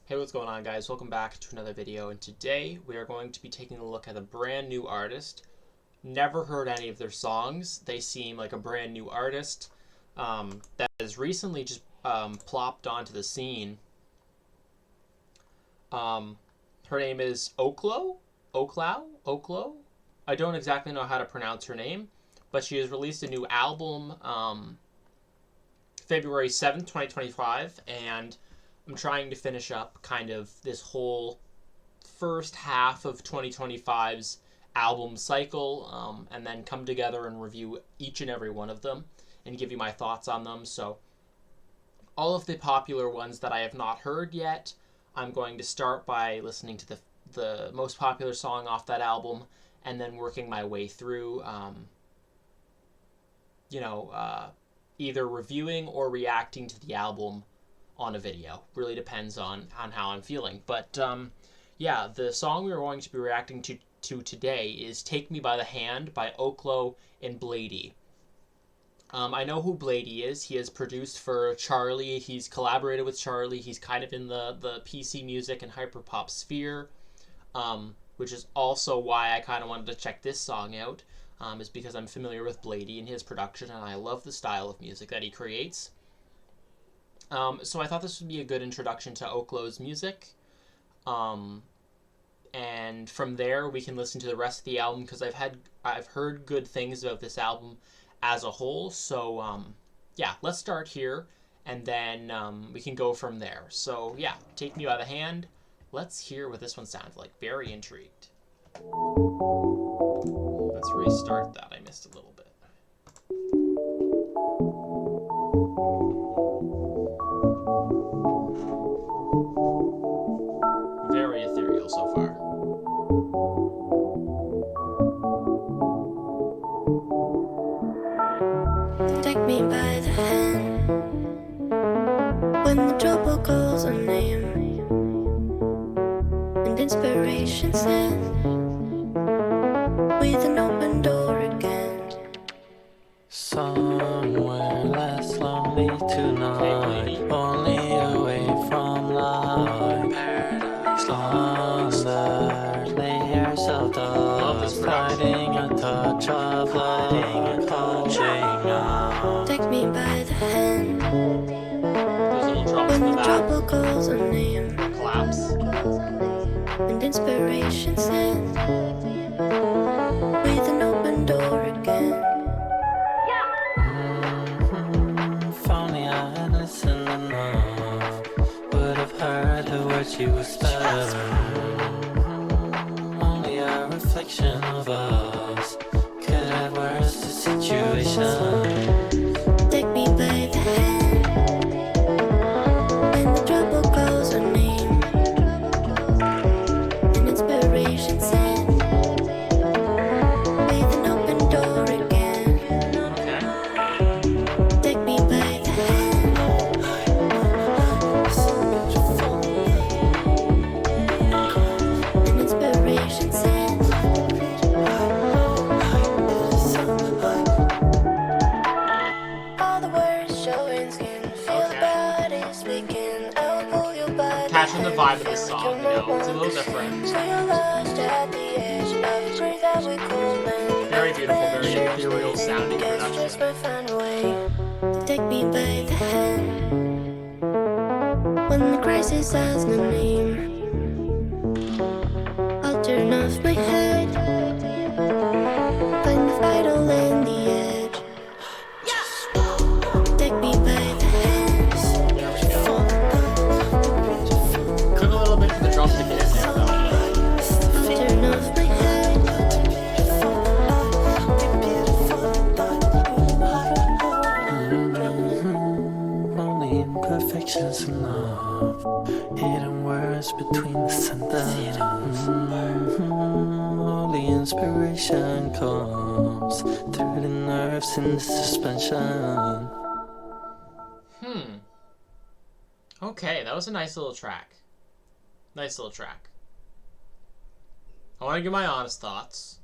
Hey, what's going on, guys? Welcome back to another video, and today we are going to be taking a look at a brand new artist. Never heard any of their songs. They seem like a brand new artist that has recently just plopped onto the scene. Her name is Oklou. I don't exactly know how to pronounce her name, but she has released a new album February 7th, 2025, and I'm trying to finish up kind of this whole first half of 2025's album cycle, and then come together and review each and every one of them and give you my thoughts on them. So all of the popular ones that I have not heard yet, I'm going to start by listening to the most popular song off that album and then working my way through, either reviewing or reacting to the album on a video. Really depends on how I'm feeling. But the song we're going to be reacting to today is Take Me by the Hand by Oklou Bladee. I know who Bladee is. He has produced for Charlie. He's collaborated with Charlie. He's kind of in the PC music and hyperpop sphere, which is also why I kind of wanted to check this song out, is because I'm familiar with Bladee and his production, and I love the style of music that he creates. So I thought this would be a good introduction to Oklou's music. And from there we can listen to the rest of the album, because I've heard good things about this album as a whole. So let's start here, and then we can go from there. So yeah, Take Me by the Hand. Let's hear what this one sounds like. Very intrigued. Let's restart that. I missed a little bit. Very ethereal so far. Take me by the hand when the trouble calls our name and inspiration sent with an open door again. Somewhere less lonely tonight, only away from life. Under layers of dust, hiding a touch of love, touching now. Take me by the hand There's a little drop when in the the trouble back. calls our name Collapse. and inspiration sent with an open door again. If only I had listened enough, would have heard the words you whispered. Only a reflection of us could have worse the situation. Take me by the hand when the trouble calls our name and inspiration sent with an open door again. Take me by the hand and inspiration sent. All the words showing skin, feel the body speaking. I'll pull you by Catching the vibe of this song, it's a little different. so you're lost at the edge of a dream that we could mend. Very beautiful, very ethereal sounding Just production. might find a way to take me by the hand when the crisis has no name. I'll turn off my head, find the vital in the edge. Take me by the hand. There we go. Took a little bit for the drums to get in there, though. I'll turn off my head. Only imperfections enough, hidden words between the sentences. Only inspiration comes through the nerves in the suspension. Okay, that was a nice little track. Nice little track. I want to give my honest thoughts.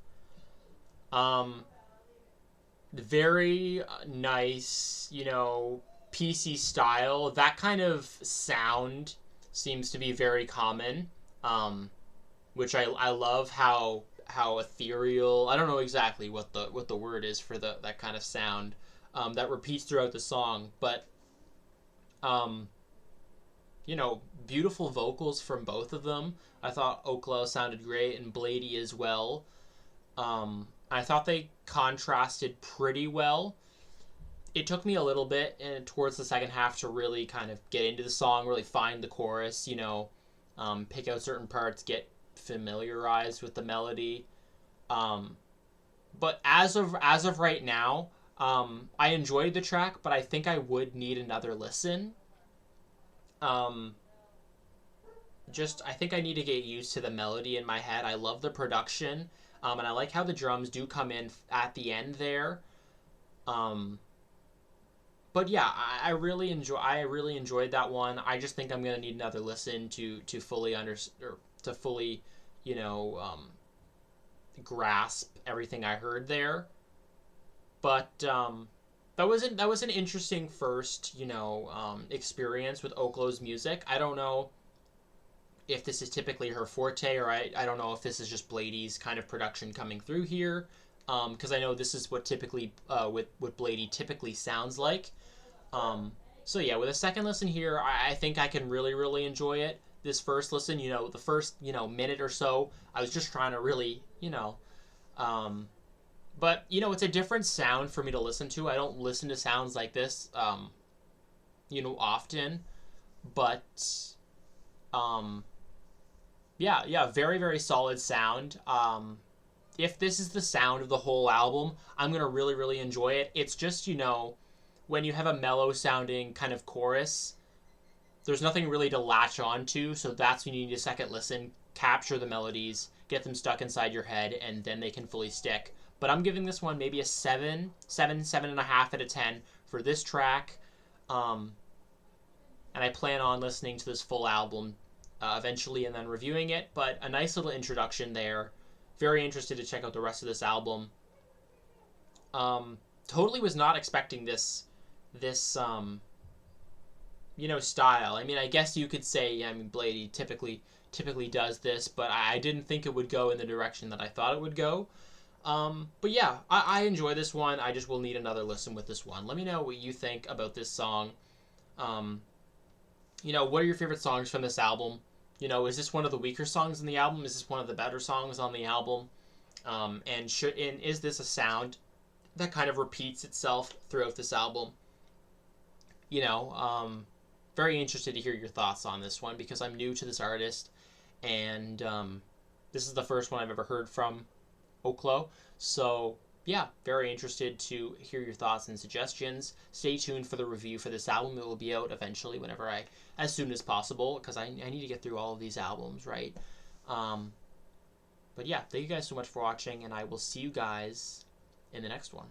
Very nice, PC style. That kind of sound seems to be very common, which I love how ethereal. I don't know exactly what the word is for that kind of sound that repeats throughout the song, but um, beautiful vocals from both of them. I thought Oklou sounded great and Bladee as well. I thought they contrasted pretty well. It took me a little bit towards the second half to really kind of get into the song, really find the chorus, pick out certain parts, get familiarized with the melody. But as of right now, I enjoyed the track, but I think I would need another listen. Um, I think I need to get used to the melody in my head. I love the production, and I like how the drums do come in at the end there. Um, but yeah, I really enjoyed that one. I just think I'm gonna need another listen to fully or to fully, you know, grasp everything I heard there. But that was an interesting first, experience with Oklou's music. I don't know if this is typically her forte, or I don't know if this is just Bladee's kind of production coming through here, because I know this is what typically with what Bladee typically sounds like. So yeah, with a second listen here, I think I can really enjoy it. This first listen, the first minute or so, I was just trying to really um, but it's a different sound for me to listen to. I don't listen to sounds like this often, but um, yeah, very solid sound. If this is the sound of the whole album, I'm gonna really enjoy it. It's just when you have a mellow sounding kind of chorus, there's nothing really to latch on to, so that's when you need a second listen, capture the melodies, get them stuck inside your head, and then they can fully stick. But I'm giving this one maybe a 7.5 out of 10 for this track. And I plan on listening to this full album eventually and then reviewing it. But a nice little introduction there. Very interested to check out the rest of this album. Totally was not expecting this style. I mean, I guess you could say, Bladee typically does this, but I didn't think it would go in the direction that I thought it would go. But yeah, I enjoy this one. I just will need another listen with this one. Let me know what you think about this song. What are your favorite songs from this album? Is this one of the weaker songs in the album? Is this one of the better songs on the album? And is this a sound that kind of repeats itself throughout this album? Very interested to hear your thoughts on this one because I'm new to this artist, and this is the first one I've ever heard from Oklou. So yeah, very interested to hear your thoughts and suggestions. Stay tuned for the review for this album. It will be out eventually, as soon as possible, because I need to get through all of these albums, right? But yeah, thank you guys so much for watching, and I will see you guys in the next one.